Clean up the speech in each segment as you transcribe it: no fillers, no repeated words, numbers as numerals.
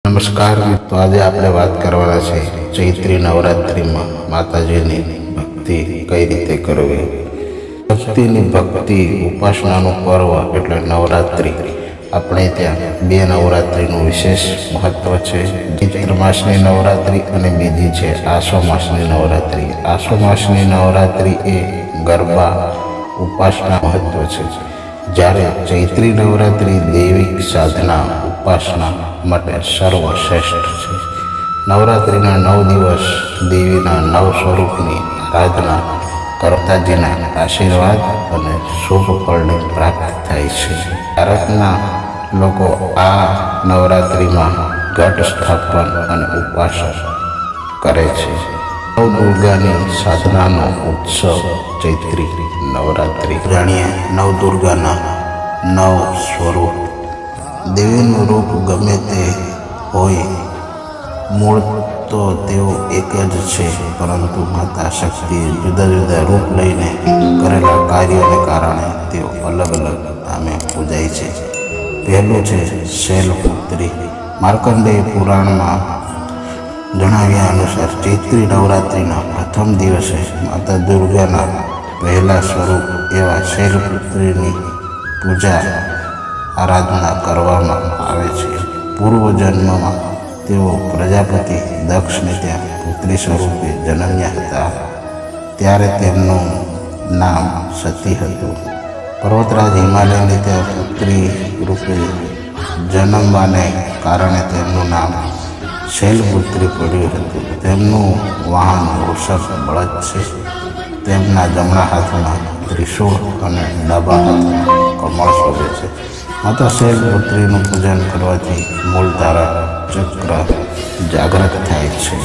નમસ્કાર મિત્રો, આજે આપણે વાત કરવાના છે ચૈત્રી નવરાત્રિમાં માતાજીની ભક્તિ કઈ રીતે કરવી. ભક્તિની ભક્તિ ઉપાસનાનું પર્વ એટલે નવરાત્રિ. આપણે ત્યાં બે નવરાત્રિનું વિશેષ મહત્વ છે. ચૈત્ર માસની નવરાત્રિ અને બીજી છે આસો માસની નવરાત્રિ. આસો માસની નવરાત્રિ એ ગરબા ઉપાસના મહત્વ છે, જ્યારે ચૈત્રી નવરાત્રિ દૈવિક સાધના ઉપાસના માટે સર્વશ્રેષ્ઠ છે. નવરાત્રિના 9 દિવસ દેવીના 9 સ્વરૂપની આરાધના કરતાજીના આશીર્વાદ અને શુભ ફળને પ્રાપ્ત થાય છે. ભારતના લોકો આ નવરાત્રિમાં ઘટ સ્થાપન અને ઉપાસના કરે છે. નવદુર્ગાની સાધનાનો ઉત્સવ ચૈત્રી નવરાત્રિ. જાણીએ નવદુર્ગાના 9 સ્વરૂપ. દેવીનું રૂપ ગમે તે હોય, મૂળ તો તેઓ એક જ છે, પરંતુ માતા શક્તિએ જુદા જુદા રૂપ લઈને કરેલા કાર્યોને કારણે તેઓ અલગ અલગ નામે પૂજાય છે. પહેલું છે શૈલપુત્રી. માર્કંડેય પુરાણમાં જણાવ્યા અનુસાર ચૈત્રી નવરાત્રિના પ્રથમ દિવસે માતા દુર્ગાના પહેલા સ્વરૂપ એવા શૈલપુત્રીની પૂજા આરાધના કરવામાં આવે છે. પૂર્વજન્મમાં તેઓ પ્રજાપતિ દક્ષને ત્યાં પુત્રી સ્વરૂપે જન્મ્યા હતા, ત્યારે તેમનું નામ સતી હતું. પર્વતરાજ હિમાલયને ત્યાં પુત્રી રૂપે જન્મવાને કારણે તેમનું નામ શૈલપુત્રી પડ્યું હતું. તેમનું વાહન વૃષભ બળદ છે. તેમના જમણા હાથમાં ત્રિશૂળ અને ડાબા હાથમાં કમળ શોભે છે. માતા શૈલપુત્રીનું પૂજન કરવાથી મૂળધારા ચક્ર જાગૃત થાય છે.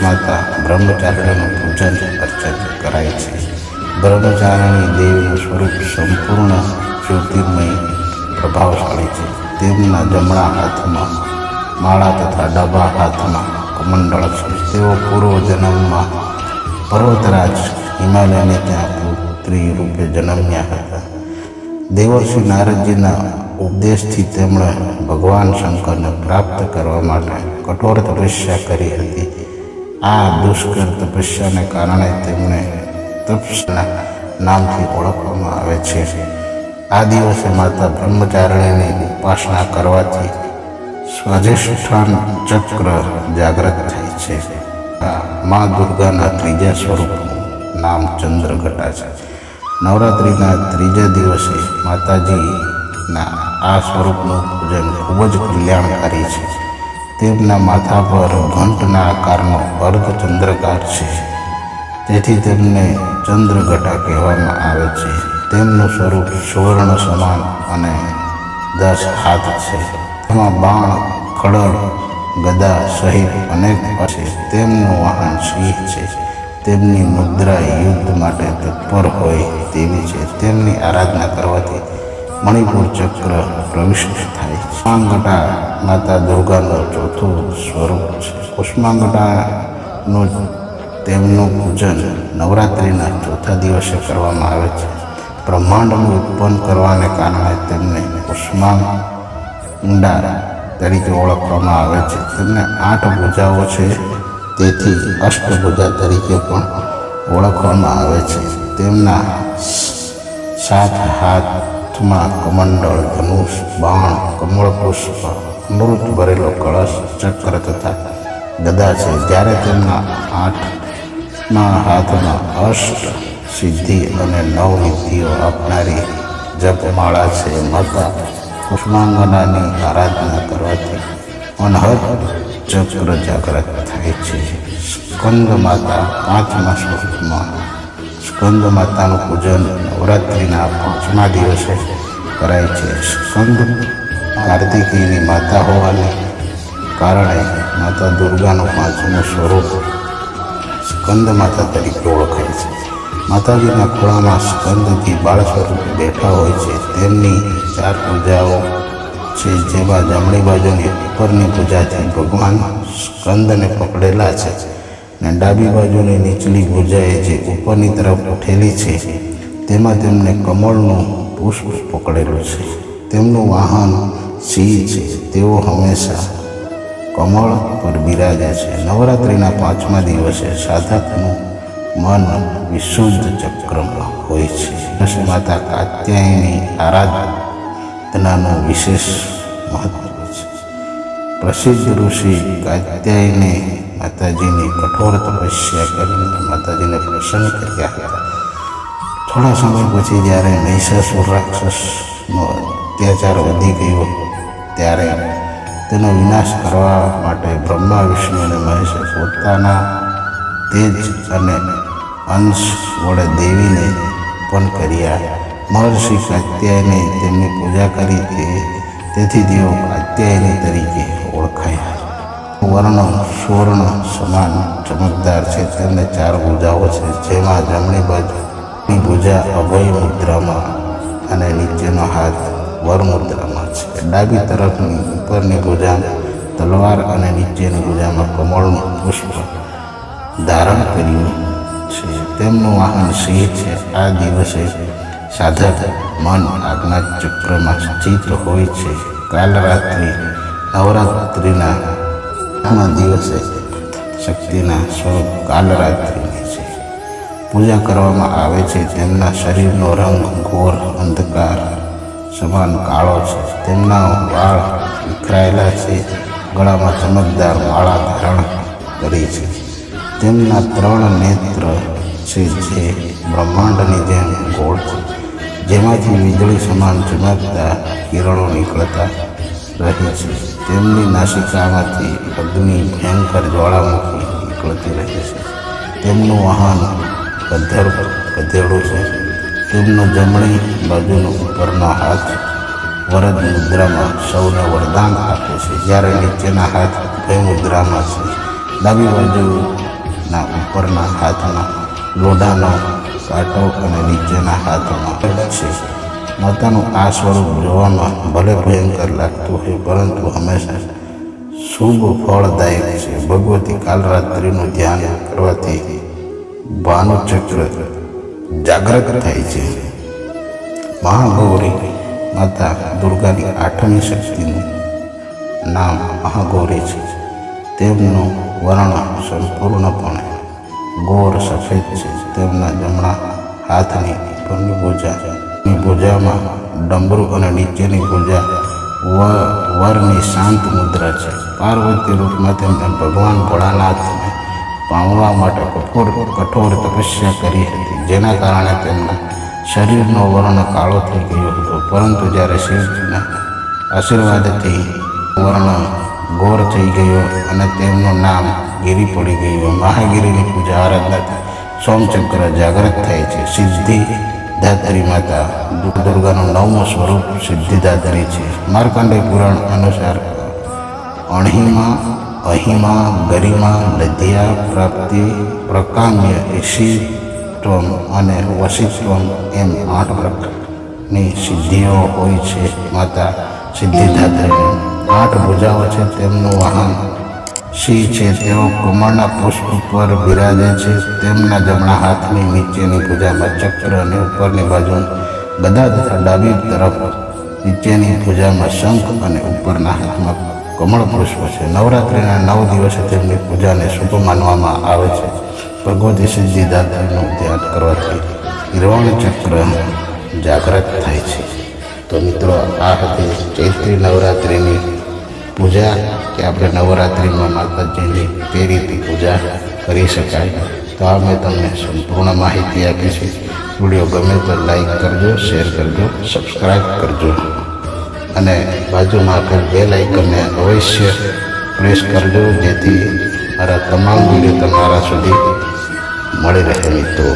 માતા બ્રહ્મચારિણીનું પૂજન અર્ચન કરાય છે. બ્રહ્મચારિણી દેવીનું સ્વરૂપ સંપૂર્ણ જ્યોતિર્મય પ્રભાવશાળી છે. તેમના જમણા હાથમાં માળા તથા ડાબા હાથમાં કમંડળ છે. તેઓ પૂર્વજન્મમાં પર્વતરાજ હિમાલયને ત્યાં પુત્રી રૂપે જન્મ્યા હતા. દેવર્ષિ નારદજીના ઉપદેશથી તેમણે ભગવાન શંકરને પ્રાપ્ત કરવા માટે કઠોર તપસ્યા કરી હતી. આ દુષ્કર તપસ્યાને કારણે તેમને તપસ્યા નામથી ઓળખવામાં આવે છે. આ દિવસે માતા બ્રહ્મચારિણીની ઉપાસના કરવાથી સ્વાધિષ્ઠાન ચક્ર જાગૃત થાય છે. મા દુર્ગાના ત્રીજા સ્વરૂપનું નામ ચંદ્રઘટા છે. નવરાત્રિના ત્રીજા દિવસે માતાજીના આ સ્વરૂપનું પૂજન ખૂબ જ કલ્યાણકારી છે. તેમના માથા પર ઘંટના આકારનો અર્ધચંદ્રકાર છે, તેથી તેમને ચંદ્રઘટા કહેવામાં આવે છે. તેમનું સ્વરૂપ સુવર્ણ સમાન અને 10 હાથ છે. તેમાં બાણ, ખડગ, ગદા સહિત અનેક છે. તેમનું વાહન સિંહ છે. તેમની મુદ્રા યુદ્ધ માટે તત્પર હોય તેવી છે. તેમની આરાધના કરવાથી મણિપુર ચક્ર પ્રવિષ્ટ થાય છે. કુષ્માંગટા માતા દુર્ગાનું ચોથું સ્વરૂપ છે. કુષ્માંગટાનું તેમનું પૂજન નવરાત્રિના ચોથા દિવસે કરવામાં આવે છે. બ્રહ્માંડનું ઉત્પન્ન કરવાને કારણે તેમને કુષ્માંડા તરીકે ઓળખવામાં આવે છે. તેમને 8 ભુજાઓ છે, તેથી અષ્ટભુજા તરીકે પણ ઓળખવામાં આવે છે. તેમના 7 હાથમાં કમંડળ, ધનુષ, બાણ, કમળ પુષ્પ, અમૃત ભરેલો કળશ, ચક્ર તથા ગદા છે. જ્યારે તેમના 8મા હાથમાં અષ્ટ સિદ્ધિ અને 9 નિધિઓ આપનારી જપમાળા છે. માતા કુષ્માંગનાની આરાધના કરવાથી અનહદ ચક્ર જાગૃત થાય છે. સ્કંદ માતા 5મા સ્વરૂપમાં. સ્કંદ માતાનું પૂજન નવરાત્રિના 5મા દિવસે કરાય છે. સ્કંદ કાર્તિકેયની માતા હોવાને કારણે માતા દુર્ગાનું 5મું સ્વરૂપ સ્કંદ માતા તરીકે ઓળખાય છે. માતાજીના ખોળામાં સ્કંદજી બાળ સ્વરૂપે બેઠા હોય છે. તેમની 4 પૂજાઓ છે, જેમાં જમણી બાજુની ઉપરની પૂજાથી ભગવાન સ્કંદને પકડેલા છે, અને ડાબી બાજુની નીચલી ભુજાએ જે ઉપરની તરફ ઉઠેલી છે તેમાં તેમને કમળનું પુષ્પ પકડેલું છે. તેમનું વાહન સિંહ છે. તેઓ હંમેશા કમળ પર બિરાજે છે. નવરાત્રિના 5મા દિવસે સાધકનું મન વિશુદ્ધ ચક્રમાં હોય છે. માતા કાત્યાયની આરાધનાનું વિશેષ મહત્વ છે. પ્રસિદ્ધ ઋષિ કાત્યાયને માતાજીની કઠોર તપસ્યા કરીને માતાજીને પ્રસન્ન કર્યા હતા. થોડા સમય પછી જ્યારે મહિષાસુર રાક્ષસનો અત્યાચાર વધી ગયો ત્યારે તેનો વિનાશ કરવા માટે બ્રહ્મા, વિષ્ણુ અને મહેશે પોતાના તેજ અને અંશ વડે દેવીને ઉત્પન્ન કર્યા. મહર્ષિ કાત્યાયને તેમની પૂજા કરી તેથી તેઓ કાત્યાયની તરીકે ઓળખાયા. વર્ણ સુવર્ણ સમાન ચમકદાર છે. તેમને 4 ભુજાઓ છે, જેમાં જમણી બાજુની ભુજા અભય મુદ્રામાં અને નીચેનો હાથ વર મુદ્રામાં છે. ડાબી તરફની ઉપરની ભુજા તલવાર અને નીચેની ભુજામાં કમળનું પુષ્પ ધારણ કર્યું છે. તેમનું વાહન સિંહ છે. આ દિવસે સાધક મન આજ્ઞા ચક્રમાં સ્થિત હોય છે. કાલ રાત્રિ નવરાત્રિના દિવસે શક્તિના સ્વરૂપ કાલરાત્રિની છે. પૂજા કરવામાં આવે છે. તેમના શરીરનો રંગ ઘોર અંધકાર સમાન કાળો છે. તેમના વાળ વિખરાયેલા છે. ગળામાં ચમકદાર માળા ધારણ કરી છે. તેમના 3 નેત્ર છે જે બ્રહ્માંડની જેમ ગોળ છે, જેમાંથી વીજળી સમાન ચમકતા કિરણો નીકળતા રહે છે. તેમની નાસિકામાંથી અગ્નિ ભયંકર જ્વાળામુખી નીકળતી રહે છે. તેમનું વાહન ગધેડું છે. તેમનો જમણી બાજુનો ઉપરનો હાથ વરદ મુદ્રામાં સૌને વરદાન આપે છે, જ્યારે નીચેના હાથ ભય મુદ્રામાં છે. ડાબી બાજુના ઉપરના હાથમાં લોઢાનો કાંટો અને નીચેના હાથમાં છે. માતાનું આ સ્વરૂપ જોવામાં ભલે ભયંકર લાગતું હોય, પરંતુ હંમેશા શુભ ફળદાયક છે. ભગવતી કાલરાત્રિનું ધ્યાન કરવાથી ભાનુચક્ર જાગૃત થાય છે. મહાગૌરી માતા દુર્ગાની 8મી શક્તિનું નામ મહાગૌરી છે. તેમનું વર્ણ સંપૂર્ણપણે ગોર સફેદ છે. તેમના જમણા હાથની ઉપરની ભુજામાં ડમરું અને નીચેની ભુજા વરની શાંત મુદ્રા છે. પાર્વતી રૂપમાં તેમણે ભગવાન ભોળાનાથને પામવા માટે કઠોર તપસ્યા કરી હતી, જેના કારણે તેમના શરીરનો વર્ણ કાળો થઈ ગયો હતો. પરંતુ જ્યારે શિવજીના આશીર્વાદથી વર્ણ ગોર થઈ ગયો અને તેમનું નામ ગિરી પડી ગયું. મહાગિરીની પૂજા આરાધનાથી સોમચક્ર જાગૃત થાય છે. સિદ્ધિદાત્રી માતા દુર્ગાનું 9મું સ્વરૂપ સિદ્ધિદાત્રી છે. માર્કંડેય પુરાણ અનુસાર અહિમા ગરિમા લધ્યા પ્રાપ્તિ પ્રકામ્ય ઈશિત્વમ અને વશિત્વમ એમ 8 પ્રકારની સિદ્ધિઓ હોય છે. માતા સિદ્ધિદાત્રીની 8 ભુજાઓ છે. તેમનું વાહન સિંહ છે. તેઓ કમળના પુષ્પ પર બિરાજે છે. તેમના જમણા હાથની નીચેની ભુજામાં ચક્ર અને ઉપરની બાજુ ગદા તથા ડાબી તરફ નીચેની ભુજામાં શંખ અને ઉપરના હાથમાં કમળ પુષ્પ છે. નવરાત્રિના 9 દિવસે તેમની પૂજાને શુભ માનવામાં આવે છે. ભગવતી સિદ્ધિદાત્રીનું ધ્યાન કરવાથી નિર્વાણ ચક્ર જાગૃત થાય છે. તો મિત્રો, આ હતી ચૈત્રી નવરાત્રિની પૂજા કે આપણે નવરાત્રિમાં માતાજીની કઈ રીતે પૂજા કરી શકાય. તો આ મેં તમને સંપૂર્ણ માહિતી આપી છે. વિડીયો ગમે તો લાઈક કરજો, શેર કરજો, સબસ્ક્રાઈબ કરજો અને બાજુમાં આપેલ બેલ આઇકનને અવશ્ય પ્રેસ કરજો, જેથી મારા તમામ વિડીયો તમારા સુધી મળી રહે મિત્રો.